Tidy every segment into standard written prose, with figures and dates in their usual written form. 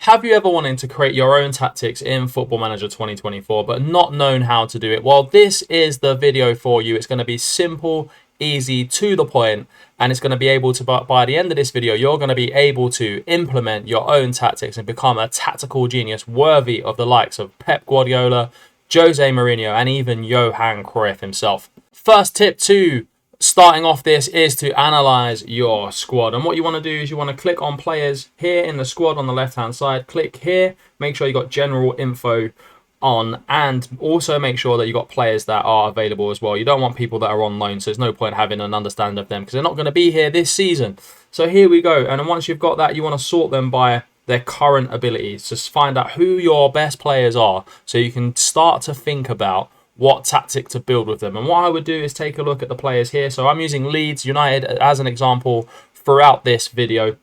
Have you ever wanted to create your own tactics in Football Manager 2024 but not known how to do it? Well, this is the video for you. It's going to be simple, easy, to the point, and it's going to be able to, by the end of this video, you're going to be able to implement your own tactics and become a tactical genius worthy of the likes of Pep Guardiola, Jose Mourinho, and even Johan Cruyff himself. First tip to starting off this is to analyze your squad, and what you want to do is you want to click on players here in the squad on the left hand side. Click here, make sure you got general info on, and also make sure that you got players that are available as well. You don't want people that are on loan, so there's no point having an understanding of them because they're not going to be here this season. So here we go, and then once you've got that, you want to sort them by their current abilities. Just find out who your best players are so you can start to think about what tactic to build with them. And what I would do is take a look at the players here. So I'm using Leeds United as an example throughout this video.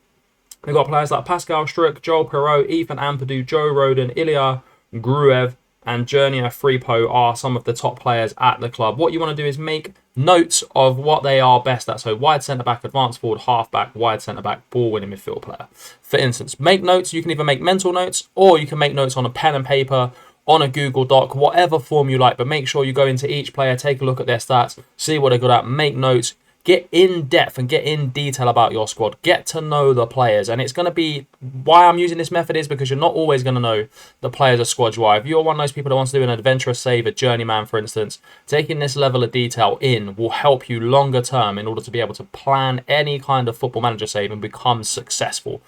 We've got players like Pascal Struijk, Joel Perrault, Ethan Ampadu, Joe Rodon, Ilya Gruev, and Jernia Fripo are some of the top players at the club. What you want to do is make notes of what they are best at. So wide centre-back, advanced forward, half-back, wide centre-back, ball-winning midfield player. For instance, make notes. You can either make mental notes or you can make notes on a pen and paper, on a Google Doc, whatever form you like, but make sure you go into each player, take a look at their stats, see what they're good at, make notes, get in depth and get in detail about your squad, get to know the players. And it's going to be, why I'm using this method is because you're not always going to know the players of squad you are. If you're one of those people that wants to do an adventurous save, a journeyman for instance, taking this level of detail in will help you longer term in order to be able to plan any kind of Football Manager save and become successful.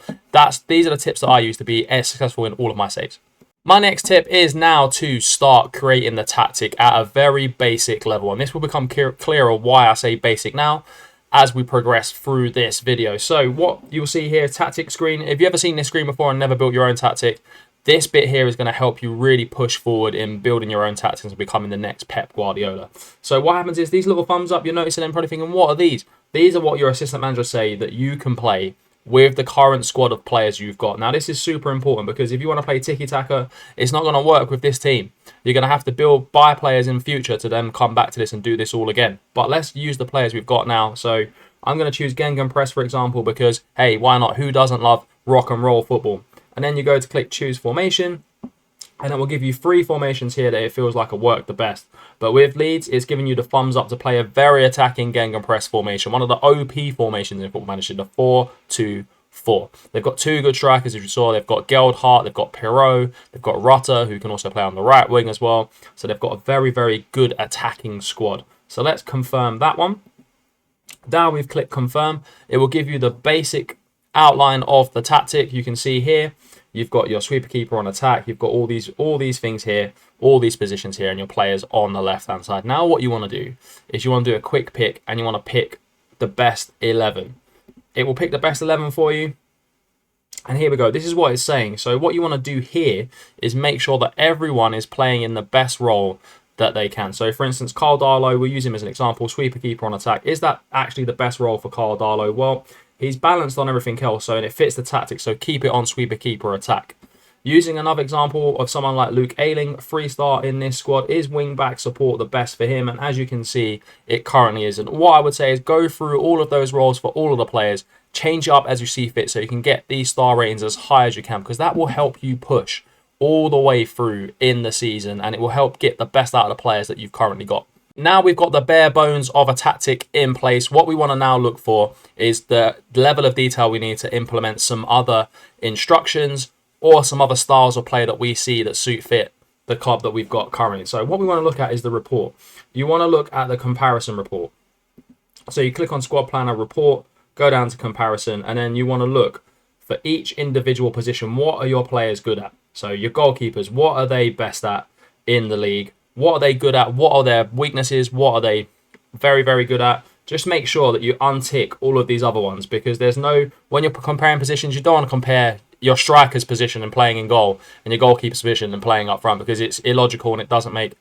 These are the tips that I use to be successful in all of my saves. My next tip is now to start creating the tactic at a very basic level. And this will become clearer why I say basic now as we progress through this video. So what you'll see here, tactic screen. If you've ever seen this screen before and never built your own tactic, this bit here is going to help you really push forward in building your own tactics and becoming the next Pep Guardiola. So what happens is these little thumbs up, you're noticing them probably thinking, what are these? These are what your assistant managers say that you can play with the current squad of players you've got. Now, this is super important because if you want to play tiki-taka, it's not going to work with this team. You're going to have to buy players in future to then come back to this and do this all again. But let's use the players we've got now. So I'm going to choose Gegenpress, for example, because, hey, why not? Who doesn't love rock and roll football? And then you go to click choose formation, and it will give you 3 formations here that it feels like will work the best. But with Leeds, it's giving you the thumbs up to play a very attacking Gegenpress formation, one of the OP formations in Football Manager, the 4-2-4. They've got 2 good strikers, as you saw. They've got Geldhart, they've got Perrault, they've got Rutter, who can also play on the right wing as well. So they've got a very, very good attacking squad. So let's confirm that one. Now we've clicked confirm. It will give you the basic outline of the tactic. You can see here, you've got your sweeper keeper on attack. You've got all these things here, all these positions here, and your players on the left-hand side. Now what you want to do is you want to do a quick pick, and you want to pick the best 11. It will pick the best 11 for you. And here we go. This is what it's saying. So what you want to do here is make sure that everyone is playing in the best role that they can. So for instance, Carl Darlow, we'll use him as an example, sweeper keeper on attack. Is that actually the best role for Carl Darlow? Well, he's balanced on everything else, and it fits the tactic, so keep it on sweeper keeper attack. Using another example of someone like Luke Ayling, 3-star in this squad, is wing-back support the best for him? And as you can see, it currently isn't. What I would say is go through all of those roles for all of the players, change it up as you see fit so you can get these star ratings as high as you can, because that will help you push all the way through in the season, and it will help get the best out of the players that you've currently got. Now we've got the bare bones of a tactic in place. What we want to now look for is the level of detail we need to implement some other instructions or some other styles of play that we see that suit fit the club that we've got currently. So what we want to look at is the report. You want to look at the comparison report. So you click on Squad Planner Report, go down to Comparison, and then you want to look for each individual position. What are your players good at? So your goalkeepers, what are they best at in the league? What are they good at? What are their weaknesses? What are they very, very good at? Just make sure that you untick all of these other ones, because when you're comparing positions, you don't want to compare your striker's position and playing in goal and your goalkeeper's position and playing up front, because it's illogical and it doesn't make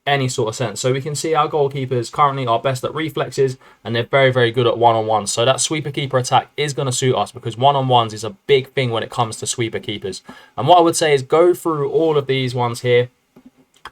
any sort of sense. So we can see our goalkeepers currently are best at reflexes, and they're very, very good at one-on-ones. So that sweeper keeper attack is going to suit us, because one-on-ones is a big thing when it comes to sweeper keepers. And what I would say is go through all of these ones here.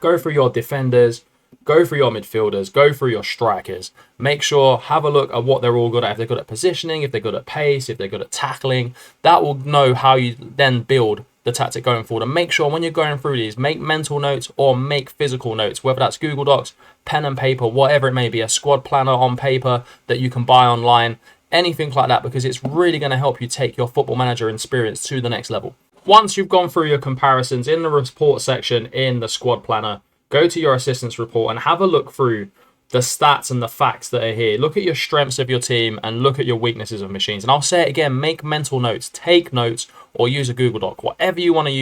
Go through your defenders, go through your midfielders, go through your strikers. Make sure, have a look at what they're all good at. If they're good at positioning, if they're good at pace, if they're good at tackling, that will know how you then build the tactic going forward. And make sure when you're going through these, make mental notes or make physical notes, whether that's Google Docs, pen and paper, whatever it may be, a squad planner on paper that you can buy online, anything like that, because it's really going to help you take your Football Manager experience to the next level. Once you've gone through your comparisons in the report section in the squad planner, go to your assistance report and have a look through the stats and the facts that are here. Look at your strengths of your team and look at your weaknesses of machines. And I'll say it again, make mental notes, take notes, or use a Google Doc. Whatever you want to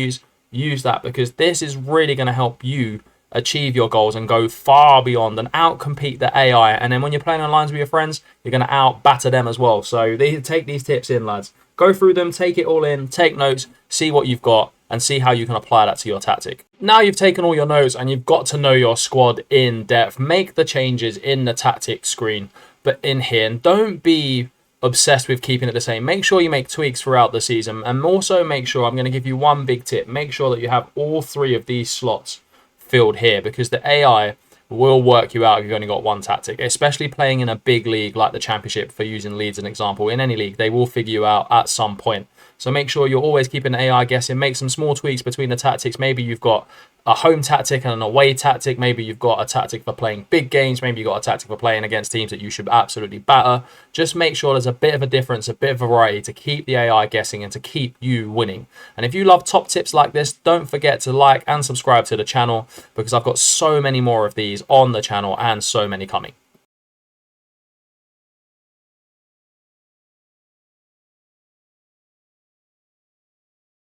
use that, because this is really going to help you achieve your goals and go far beyond and outcompete the AI. And then when you're playing online with your friends, you're going to out-batter them as well. So take these tips in, lads. Go through them, take it all in, take notes, see what you've got, and see how you can apply that to your tactic. Now you've taken all your notes and you've got to know your squad in depth. Make the changes in the tactic screen, but in here, and don't be obsessed with keeping it the same. Make sure you make tweaks throughout the season, and also make sure, I'm going to give you one big tip, make sure that you have all 3 of these slots filled here, because the AI will work you out if you've only got one tactic, especially playing in a big league like the Championship, for using Leeds as an example. In any league, they will figure you out at some point. So make sure you're always keeping the AI guessing. Make some small tweaks between the tactics. Maybe you've got a home tactic and an away tactic. Maybe you've got a tactic for playing big games. Maybe you've got a tactic for playing against teams that you should absolutely batter. Just make sure there's a bit of a difference, a bit of variety to keep the AI guessing and to keep you winning. And if you love top tips like this, don't forget to like and subscribe to the channel, because I've got so many more of these on the channel and so many coming.